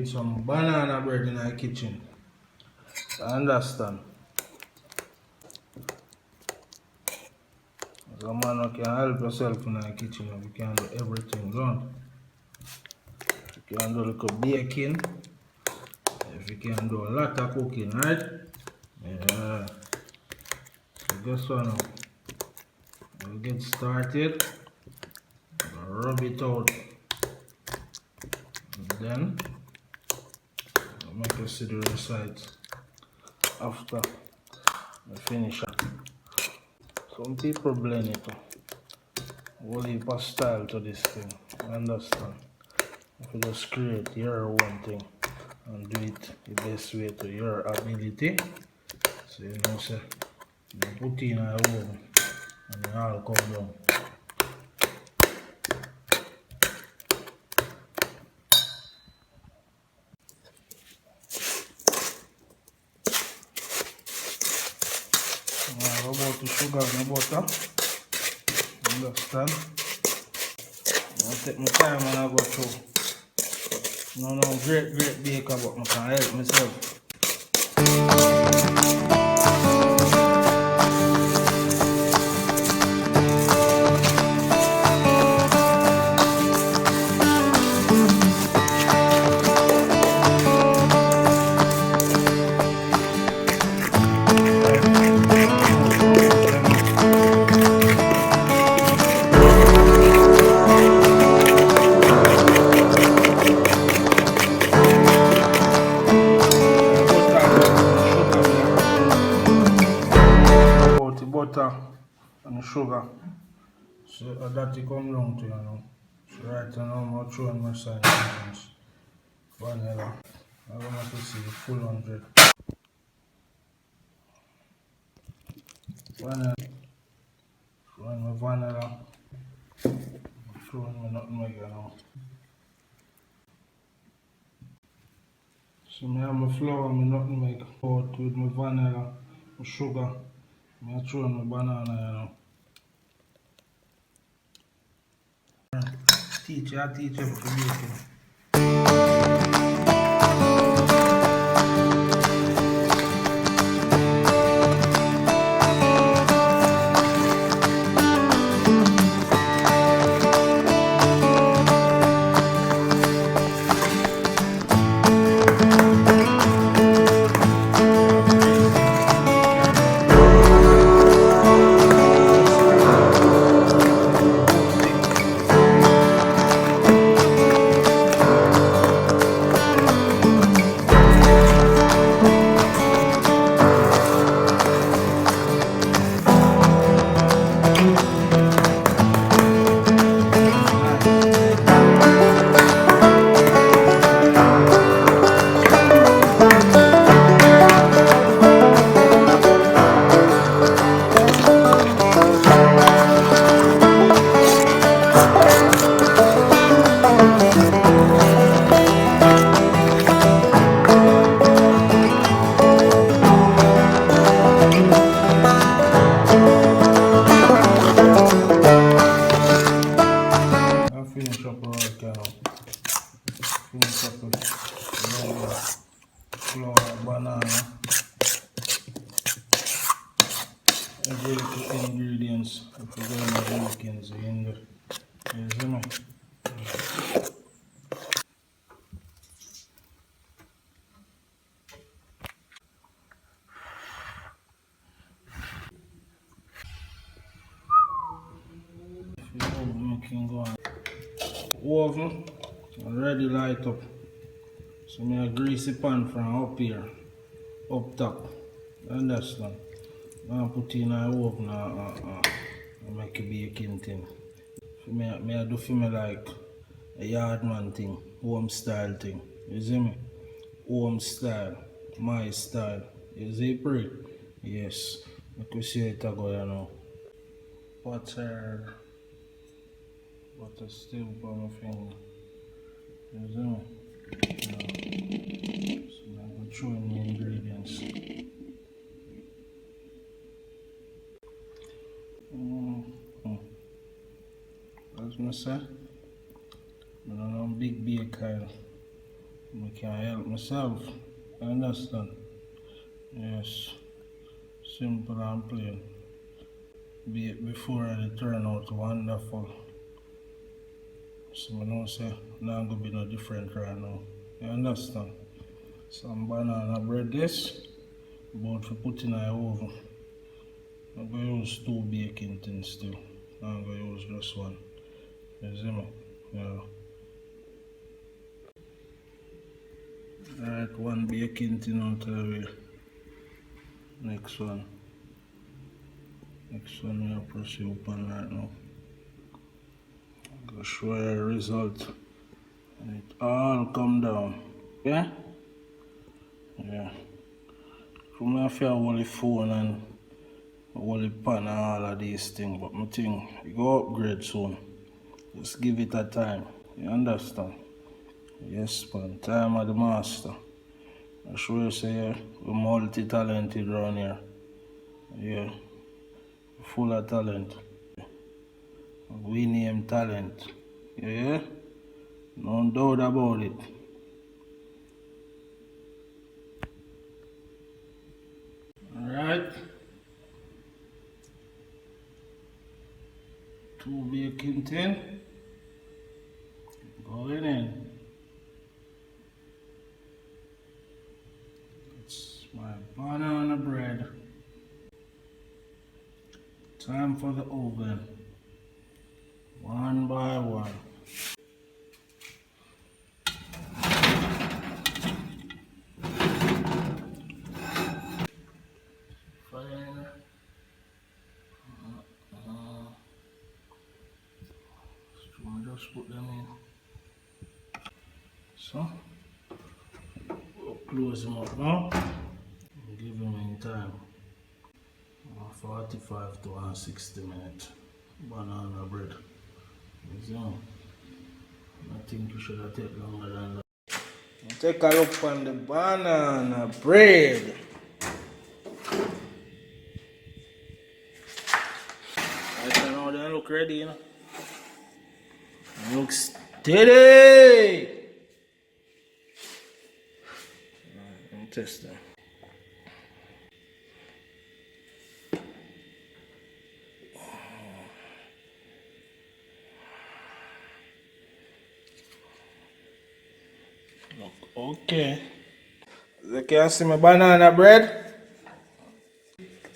some banana bread in the kitchen. Understand? As a man who can help yourself in the kitchen, you can do everything, don't you? Can do a little baking, if you can do a lot of cooking, right? Yeah. So guess what now? We'll get started, rub it out, and then I'll make you see the results after I finish it. Some people blend it up. Whole heap of style to this thing, you understand? If you just create your own thing and do it the best way to your ability, so you know, say, you put in a oven and it all come down. Now about the sugar and the butter, understand? I'll take my time and I go through. No great baker, but I can help myself. Butter and sugar, so that it come down to, you know. So right now I'm throwing my side ingredients. Vanilla, I'm going to see the full 100. Vanilla, throwing my vanilla, throwing my nutmeg, you know. So I have my flour, my nutmeg, out with my vanilla, my sugar, I throw my banana, you know. I teach you how to make it. Finish up right now. Finish up with flour, banana, every little ingredients. If you're going to make it in there. You see me? If you know making go on. Oven already light up. So me a greasy pan from up here, up top. Understand? Now put in a oven and make a baking thing. Me I do for me like a yardman thing, home style thing. You see me? Home style, my style. You see pretty? Yes. Make we see it go, you know. Butter still on my finger. You see me? Yeah. So now I'm throwing the ingredients. As I say, I'm a big baker. I can help myself. Understand? Yes. Simple and plain. Be it before and it turn out wonderful. So I know say not gonna be no different right now. You understand? Some banana bread this, but for put in the oven. I'm gonna use two baking things still. I'm gonna use just one. You see me? Yeah. Alright, one baking tin out of the way. Next one. Next one we are pressing open right now. I'm gonna show you the result. And it all come down. Yeah? Yeah. From me I feel hold the phone and hold the pan and all of these things, but my thing it go upgrade soon. Just give it a time. You understand? Yes, man. Time of the master. I sure you say yeah, we're multi-talented around here. Yeah, full of talent. We name talent. Yeah? No doubt about it. Alright. Two baking tin. Going in. It's my banana bread. Time for the oven. One by one. Fire. So just put them in. So, we'll close them up now. Give them in time. 45 to 160 minutes. Banana bread. So, I think you should have taken longer than that. Take a look on the banana bread. Right now they look ready, you know. It looks steady. Let me test them. Look, okay. You can see my banana bread.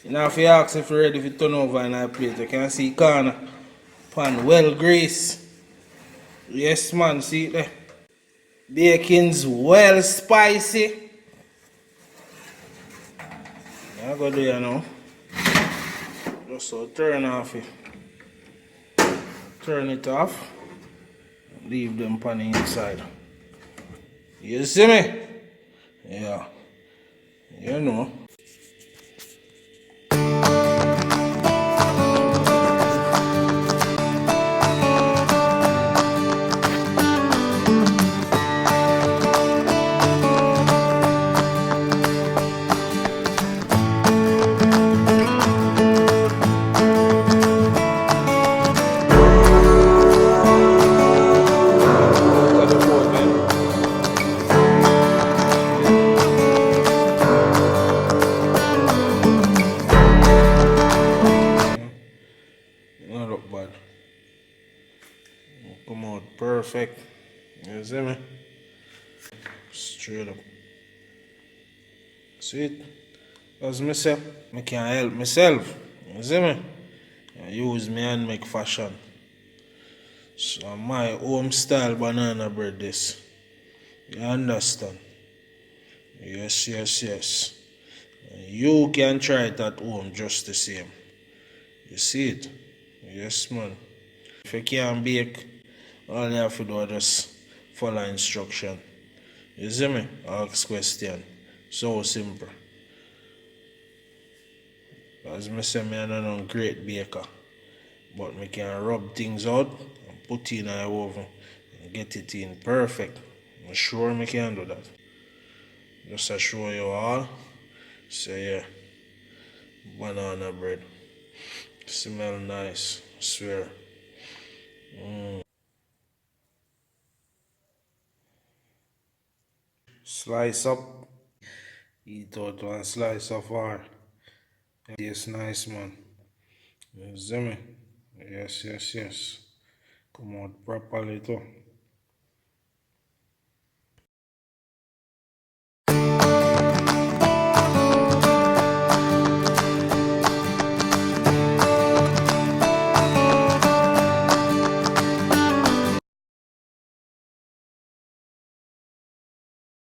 You know, if you ask if you're ready to turn over in a plate, you can see corner pan well greased. Yes, man, see it there. Bacon's well spicy. I'm going to do you now. Just so turn off it. Turn it off. Leave them pan inside. You see me? Yeah. You know. Not look bad. Come out perfect. You see me? Straight up. See it? As myself, I can help myself. You see me? I use me and make fashion. So my home style banana bread this. You understand? Yes, yes, yes. You can try it at home just the same. You see it? Yes, man. If you can't bake, all you have to do is just follow instruction. You see me? Ask question. So simple. As I say, I'm not a great baker. But I can rub things out and put it in the oven and get it in perfect. I'm sure I can do that. Just to show you all. So yeah, banana bread. Smell nice, I swear. Slice up. Eat out one slice of her. Yes, nice man. You see me? Yes. Come out properly too.